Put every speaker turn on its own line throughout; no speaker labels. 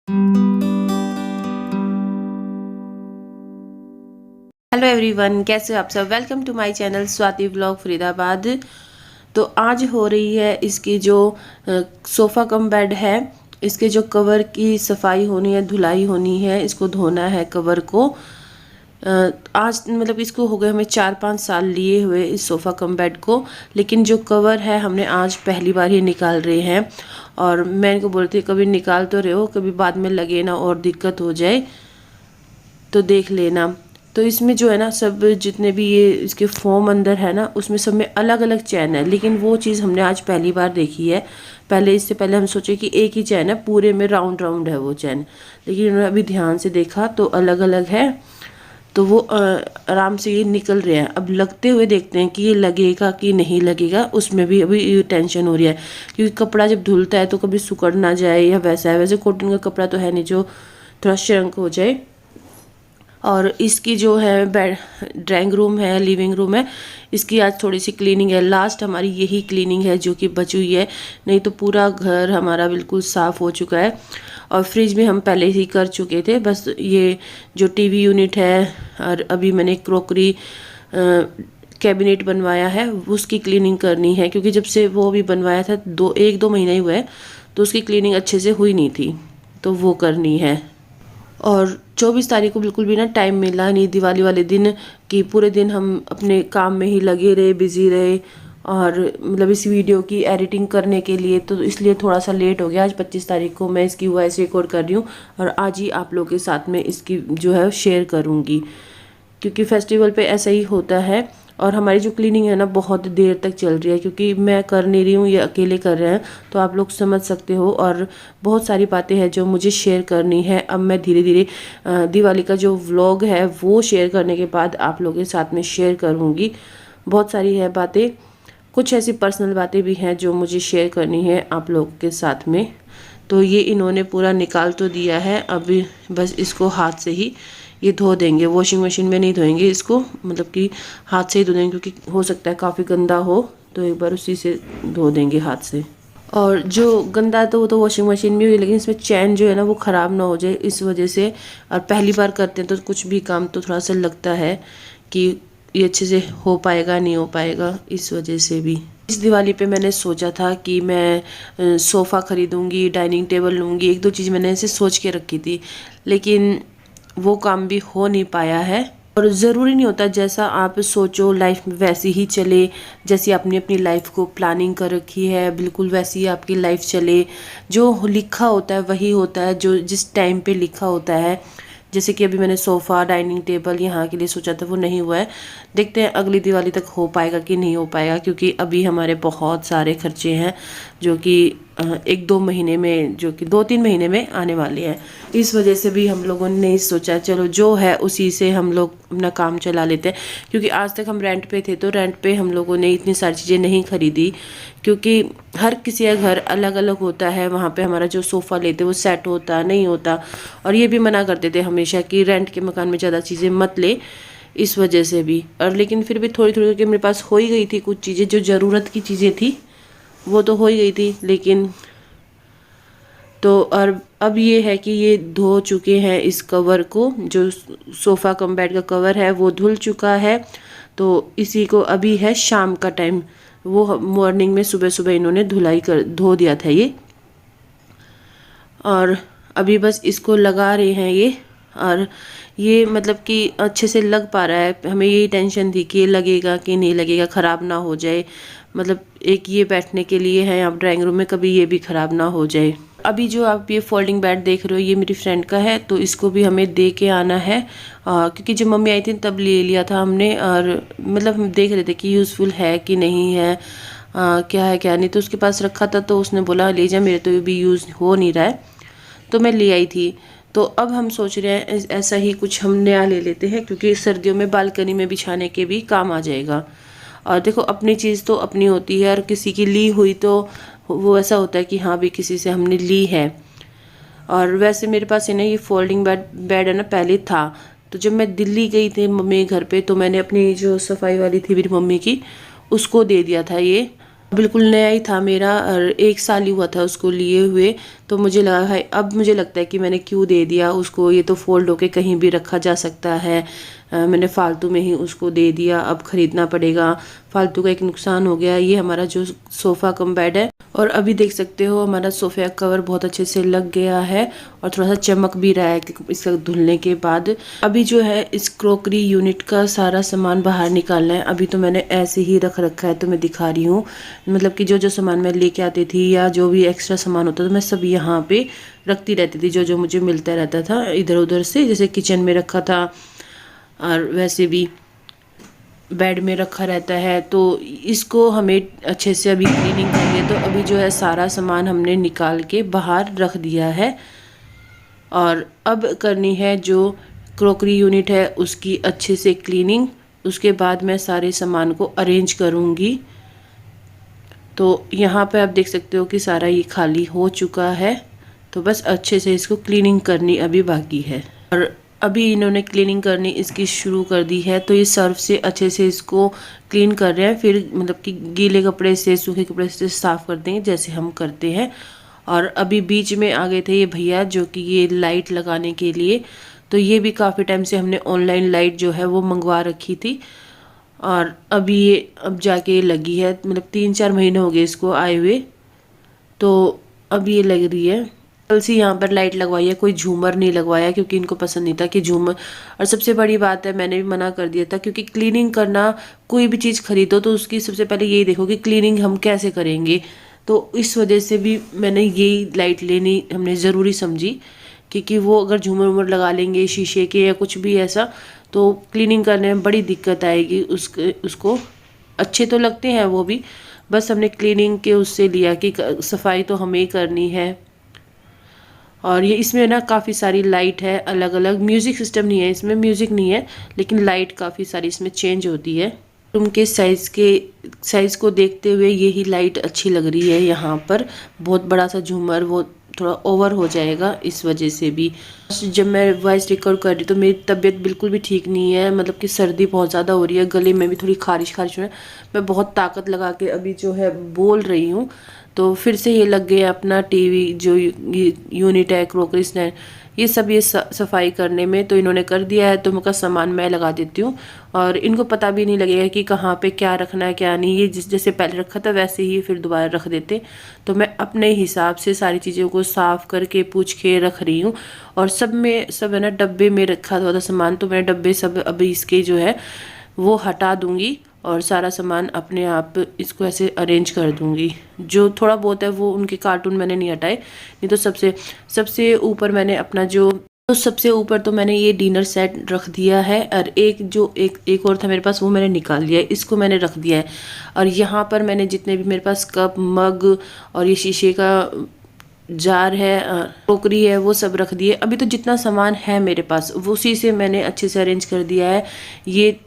Hello everyone, कैसे हो आप सब। Welcome to my channel Swati vlog Faridabad. तो आज हो रही है इसकी जो सोफ़ा कम बेड है, इसके जो कवर की सफाई होनी है, धुलाई होनी है, इसको धोना है कवर को। आज मतलब इसको हो गए हमें 4-5 साल लिए हुए इस सोफ़ा कम बेड को, लेकिन जो कवर है हमने आज पहली बार ही निकाल रहे हैं। और मैं इनको बोलती हूँ कभी निकाल तो रहे हो, कभी बाद में लगे ना और दिक्कत हो जाए तो देख लेना। तो इसमें जो है ना, सब जितने भी ये इसके फोम अंदर है ना, उसमें सब में अलग अलग चैन है, लेकिन वो चीज़ हमने आज पहली बार देखी है। इससे पहले हम सोचे कि एक ही चैन है, पूरे में राउंड राउंड है वो चैन, लेकिन उन्होंने अभी ध्यान से देखा तो अलग अलग है। तो वो आराम से ये निकल रहे हैं। अब लगते हुए देखते हैं कि ये लगेगा कि नहीं लगेगा, उसमें भी अभी टेंशन हो रही है, क्योंकि कपड़ा जब धुलता है तो कभी सुकड़ ना जाए या वैसा है। वैसे कॉटन का कपड़ा तो है नहीं जो थोड़ा श्रंक हो जाए। और इसकी जो है बेड, ड्राइंग रूम है, लिविंग रूम है, इसकी आज थोड़ी सी क्लीनिंग है। लास्ट हमारी यही क्लीनिंग है जो कि बची हुई है, नहीं तो पूरा घर हमारा बिल्कुल साफ़ हो चुका है। और फ्रिज भी हम पहले ही कर चुके थे, बस ये जो टीवी यूनिट है और अभी मैंने क्रोकरी कैबिनेट बनवाया है उसकी क्लीनिंग करनी है, क्योंकि जब से वो भी बनवाया था 1-2 महीना ही हुआ है, तो उसकी क्लीनिंग अच्छे से हुई नहीं थी, तो वो करनी है। और 24 तारीख को बिल्कुल भी ना टाइम मिला नहीं दिवाली वाले दिन, कि पूरे दिन हम अपने काम में ही लगे रहे, बिज़ी रहे। और मतलब इस वीडियो की एडिटिंग करने के लिए, तो इसलिए थोड़ा सा लेट हो गया। आज 25 तारीख को मैं इसकी वॉइस रिकॉर्ड कर रही हूँ और आज ही आप लोगों के साथ में इसकी जो है शेयर करूँगी, क्योंकि फेस्टिवल पे ऐसा ही होता है। और हमारी जो क्लीनिंग है ना, बहुत देर तक चल रही है, क्योंकि मैं कर नहीं रही हूँ, ये अकेले कर रहे हैं, तो आप लोग समझ सकते हो। और बहुत सारी बातें हैं जो मुझे शेयर करनी है। अब मैं धीरे धीरे दिवाली का जो व्लॉग है वो शेयर करने के बाद आप लोगों के साथ में शेयर करूँगी। बहुत सारी है बातें, कुछ ऐसी पर्सनल बातें भी हैं जो मुझे शेयर करनी है आप लोगों के साथ में। तो ये इन्होंने पूरा निकाल तो दिया है, अभी बस इसको हाथ से ही ये धो देंगे, वॉशिंग मशीन में नहीं धोएंगे इसको, मतलब कि हाथ से ही धो देंगे, क्योंकि हो सकता है काफ़ी गंदा हो, तो एक बार उसी से धो देंगे हाथ से। और जो गंदा तो वो तो वॉशिंग मशीन में हुई, लेकिन इसमें चैन जो है ना वो ख़राब ना हो जाए इस वजह से। और पहली बार करते हैं तो कुछ भी काम तो थोड़ा सा लगता है कि ये अच्छे से हो पाएगा नहीं हो पाएगा, इस वजह से भी। इस दिवाली पे मैंने सोचा था कि मैं सोफ़ा ख़रीदूँगी, डाइनिंग टेबल लूँगी, 1-2 चीज़ मैंने ऐसे सोच के रखी थी, लेकिन वो काम भी हो नहीं पाया है। और ज़रूरी नहीं होता जैसा आप सोचो लाइफ में वैसी ही चले, जैसी आपने अपनी लाइफ को प्लानिंग कर रखी है बिल्कुल वैसी ही आपकी लाइफ चले। जो लिखा होता है वही होता है, जो जिस टाइम पे लिखा होता है। जैसे कि अभी मैंने सोफ़ा, डाइनिंग टेबल यहाँ के लिए सोचा था, वो नहीं हुआ है। देखते हैं अगली दिवाली तक हो पाएगा कि नहीं हो पाएगा, क्योंकि अभी हमारे बहुत सारे खर्चे हैं जो कि 1-2 महीने में, जो कि 2-3 महीने में आने वाले हैं। इस वजह से भी हम लोगों ने नहीं सोचा, चलो जो है उसी से हम लोग अपना काम चला लेते हैं। क्योंकि आज तक हम रेंट पे थे, तो रेंट पे हम लोगों ने इतनी सारी चीज़ें नहीं खरीदी, क्योंकि हर किसी का घर अलग अलग होता है। वहाँ पे हमारा जो सोफ़ा लेते वो सेट होता नहीं होता, और ये भी मना करते थे हमेशा कि रेंट के मकान में ज़्यादा चीज़ें मत ले, इस वजह से भी। और लेकिन फिर भी थोड़ी थोड़ी करके मेरे पास हो ही गई थी कुछ चीज़ें, जो ज़रूरत की चीज़ें थी वो तो हो ही गई थी। लेकिन तो और अब ये है कि ये धो चुके हैं इस कवर को, जो सोफ़ा कम बेड का कवर है वो धुल चुका है। तो इसी को अभी है शाम का टाइम, वो मॉर्निंग में सुबह सुबह इन्होंने धो दिया था ये, और अभी बस इसको लगा रहे हैं ये। और ये मतलब कि अच्छे से लग पा रहा है। हमें यही टेंशन थी कि ये लगेगा कि नहीं लगेगा, ख़राब ना हो जाए। मतलब एक ये बैठने के लिए है आप ड्राइंग रूम में, कभी ये भी ख़राब ना हो जाए। अभी जो आप ये फोल्डिंग बेड देख रहे हो, ये मेरी फ्रेंड का है, तो इसको भी हमें दे के आना है। क्योंकि जब मम्मी आई थी तब ले लिया था हमने, और मतलब हम देख रहे थे कि यूज़फुल है कि नहीं है, क्या है क्या नहीं। तो उसके पास रखा था, तो उसने बोला ले जा, मेरे तो ये भी यूज़ हो नहीं रहा है, तो मैं ले आई थी। तो अब हम सोच रहे हैं ऐसा ही कुछ हम नया ले लेते हैं, क्योंकि सर्दियों में बालकनी में बिछाने के भी काम आ जाएगा। और देखो अपनी चीज़ तो अपनी होती है, और किसी की ली हुई तो वो ऐसा होता है कि हाँ भी किसी से हमने ली है। और वैसे मेरे पास है ना ये फोल्डिंग बेड है ना, पहले था। तो जब मैं दिल्ली गई थी मम्मी के घर पे, तो मैंने अपनी जो सफाई वाली थी मेरी मम्मी की, उसको दे दिया था। ये बिल्कुल नया ही था मेरा, और 1 साल ही हुआ था उसको लिए हुए। तो मुझे लगा है, अब मुझे लगता है कि मैंने क्यों दे दिया उसको, ये तो फोल्ड होके कहीं भी रखा जा सकता है। मैंने फालतू में ही उसको दे दिया, अब ख़रीदना पड़ेगा, फालतू का एक नुकसान हो गया। ये हमारा जो सोफ़ा कम बेड है, और अभी देख सकते हो हमारा सोफ़े का कवर बहुत अच्छे से लग गया है और थोड़ा सा चमक भी रहा है इसका धुलने के बाद। अभी जो है इस क्रॉकरी यूनिट का सारा सामान बाहर निकालना है। अभी तो मैंने ऐसे ही रख रखा है, तो मैं दिखा रही हूँ। मतलब कि जो जो सामान मैं लेके आती थी या जो भी एक्स्ट्रा सामान होता था मैं सब यहाँ पे रखती रहती थी, जो जो मुझे मिलता रहता था इधर उधर से। जैसे किचन में रखा था और वैसे भी बेड में रखा रहता है। तो इसको हमें अच्छे से अभी क्लीनिंग करेंगे। तो अभी जो है सारा सामान हमने निकाल के बाहर रख दिया है और अब करनी है जो क्रॉकरी यूनिट है उसकी अच्छे से क्लीनिंग। उसके बाद मैं सारे सामान को अरेंज करूँगी। तो यहाँ पे आप देख सकते हो कि सारा ये खाली हो चुका है, तो बस अच्छे से इसको क्लीनिंग करनी अभी बाकी है। और अभी इन्होंने क्लीनिंग करनी इसकी शुरू कर दी है। तो ये सर्फ से अच्छे से इसको क्लीन कर रहे हैं, फिर मतलब कि गीले कपड़े से सूखे कपड़े से साफ़ कर देंगे जैसे हम करते हैं। और अभी बीच में आ गए थे ये भैया जो कि ये लाइट लगाने के लिए। तो ये भी काफ़ी टाइम से हमने ऑनलाइन लाइट जो है वो मंगवा रखी थी और अभी ये अब जाके लगी है। मतलब 3-4 महीने हो गए इसको आए हुए, तो अब ये लग रही है। कल से यहाँ पर लाइट लगवाई है, कोई झूमर नहीं लगवाया क्योंकि इनको पसंद नहीं था कि झूमर। और सबसे बड़ी बात है, मैंने भी मना कर दिया था क्योंकि क्लीनिंग करना, कोई भी चीज़ खरीदो तो उसकी सबसे पहले यही देखो कि क्लीनिंग हम कैसे करेंगे। तो इस वजह से भी मैंने यही लाइट लेनी हमने ज़रूरी समझी, क्योंकि वो अगर झूमर वूमर लगा लेंगे शीशे के या कुछ भी ऐसा, तो क्लीनिंग करने में बड़ी दिक्कत आएगी। उसको अच्छे तो लगते हैं वो भी, बस हमने क्लीनिंग के उससे लिया कि सफाई तो हमें ही करनी है। और ये इसमें ना काफ़ी सारी लाइट है अलग अलग। म्यूज़िक सिस्टम नहीं है इसमें, म्यूज़िक नहीं है, लेकिन लाइट काफ़ी सारी इसमें चेंज होती है। रूम के साइज़ को देखते हुए यही लाइट अच्छी लग रही है। यहाँ पर बहुत बड़ा सा झूमर वो थोड़ा ओवर हो जाएगा इस वजह से भी। जब मैं वॉइस रिकॉर्ड कर रही तो मेरी तबीयत बिल्कुल भी ठीक नहीं है, मतलब कि सर्दी बहुत ज़्यादा हो रही है, गले में भी थोड़ी खारिश हो रही है। मैं बहुत ताकत लगा के अभी जो है बोल रही हूँ। तो फिर से ये लग गया अपना टीवी जो यूनिट है क्रॉकरी स्टैंड, ये सब ये सफाई करने में। तो इन्होंने कर दिया है, तो उनका सामान मैं लगा देती हूँ और इनको पता भी नहीं लगेगा कि कहाँ पे क्या रखना है क्या नहीं। ये जैसे पहले रखा था वैसे ही फिर दोबारा रख देते। तो मैं अपने हिसाब से सारी चीज़ों को साफ़ करके पूछ के रख रही हूँ। और सब है ना डब्बे में रखा हुआ था सामान, तो मैं डब्बे सब अभी इसके जो है वो हटा दूँगी और सारा सामान अपने आप इसको ऐसे अरेंज कर दूंगी। जो थोड़ा बहुत है वो उनके कार्टून मैंने नहीं हटाए, नहीं तो सबसे ऊपर मैंने अपना सबसे ऊपर तो मैंने ये डिनर सेट रख दिया है। और एक और था मेरे पास, वो मैंने निकाल लिया है, इसको मैंने रख दिया है। और यहाँ पर मैंने जितने भी मेरे पास कप मग और ये शीशे का जार है टोकरी है वो सब रख दिए। अभी तो जितना सामान है मेरे पास वो उसी से मैंने अच्छे से अरेंज कर दिया है। ये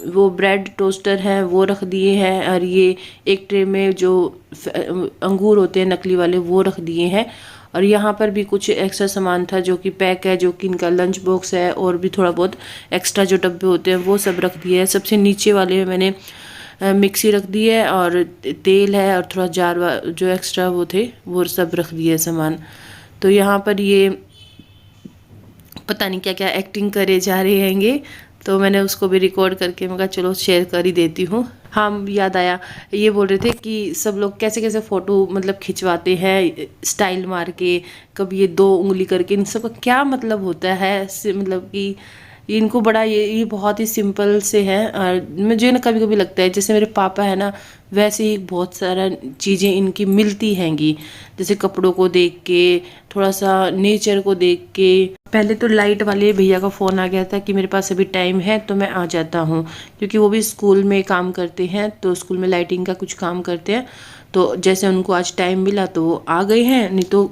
वो ब्रेड टोस्टर हैं वो रख दिए हैं, और ये एक ट्रे में जो अंगूर होते हैं नकली वाले वो रख दिए हैं। और यहाँ पर भी कुछ एक्स्ट्रा सामान था जो कि पैक है, जो कि इनका लंच बॉक्स है, और भी थोड़ा बहुत एक्स्ट्रा जो डब्बे होते हैं वो सब रख दिए हैं। सबसे नीचे वाले में मैंने मिक्सी रख दी है और तेल है और थोड़ा जार जो एक्स्ट्रा वो थे वो सब रख दिए सामान। तो यहाँ पर ये पता नहीं क्या क्या एक्टिंग करे जा रहे हैंगे, तो मैंने उसको भी रिकॉर्ड करके मैं कहा चलो शेयर कर ही देती हूँ। हाँ, याद आया, ये बोल रहे थे कि सब लोग कैसे कैसे फ़ोटो मतलब खिंचवाते हैं स्टाइल मार के, कभी ये 2 उंगली करके, इन सब का क्या मतलब होता है। मतलब कि इनको बड़ा ये बहुत ही सिंपल से है। और मुझे ना कभी कभी लगता है जैसे मेरे पापा है ना, वैसे ही बहुत सारा चीज़ें इनकी मिलती हैंगी। जैसे कपड़ों को देख के, थोड़ा सा नेचर को देख के। पहले तो लाइट वाले भैया का फ़ोन आ गया था कि मेरे पास अभी टाइम है तो मैं आ जाता हूँ, क्योंकि वो भी स्कूल में काम करते हैं, तो स्कूल में लाइटिंग का कुछ काम करते हैं। तो जैसे उनको आज टाइम मिला तो वो आ गए हैं, नहीं तो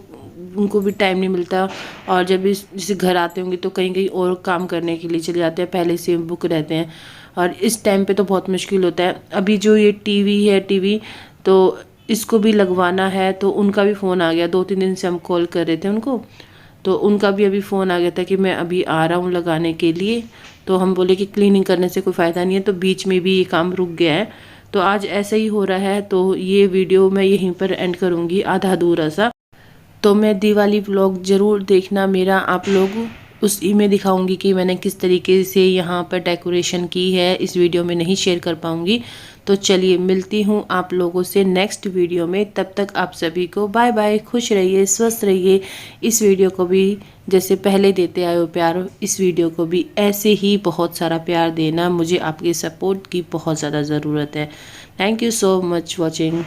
उनको भी टाइम नहीं मिलता। और जब भी जैसे घर आते होंगे तो कहीं कहीं और काम करने के लिए चले जाते हैं, पहले से बुक रहते हैं, और इस टाइम पे तो बहुत मुश्किल होता है। अभी जो ये टीवी तो इसको भी लगवाना है, तो उनका भी फ़ोन आ गया। 2-3 दिन से हम कॉल कर रहे थे उनको, तो उनका भी अभी फ़ोन आ गया था कि मैं अभी आ रहा हूँ लगाने के लिए। तो हम बोले कि क्लीनिंग करने से कोई फ़ायदा नहीं है, तो बीच में भी ये काम रुक गया है। तो आज ऐसा ही हो रहा है, तो ये वीडियो मैं यहीं पर एंड करूँगी, आधा अधूरा सा। तो मैं दिवाली व्लॉग ज़रूर देखना मेरा, आप लोग उसी में दिखाऊंगी कि मैंने किस तरीके से यहाँ पर डेकोरेशन की है। इस वीडियो में नहीं शेयर कर पाऊंगी। तो चलिए मिलती हूँ आप लोगों से नेक्स्ट वीडियो में। तब तक आप सभी को बाय बाय, खुश रहिए, स्वस्थ रहिए। इस वीडियो को भी जैसे पहले देते आए हो प्यार, इस वीडियो को भी ऐसे ही बहुत सारा प्यार देना। मुझे आपके सपोर्ट की बहुत ज़्यादा ज़रूरत है। Thank you so much watching.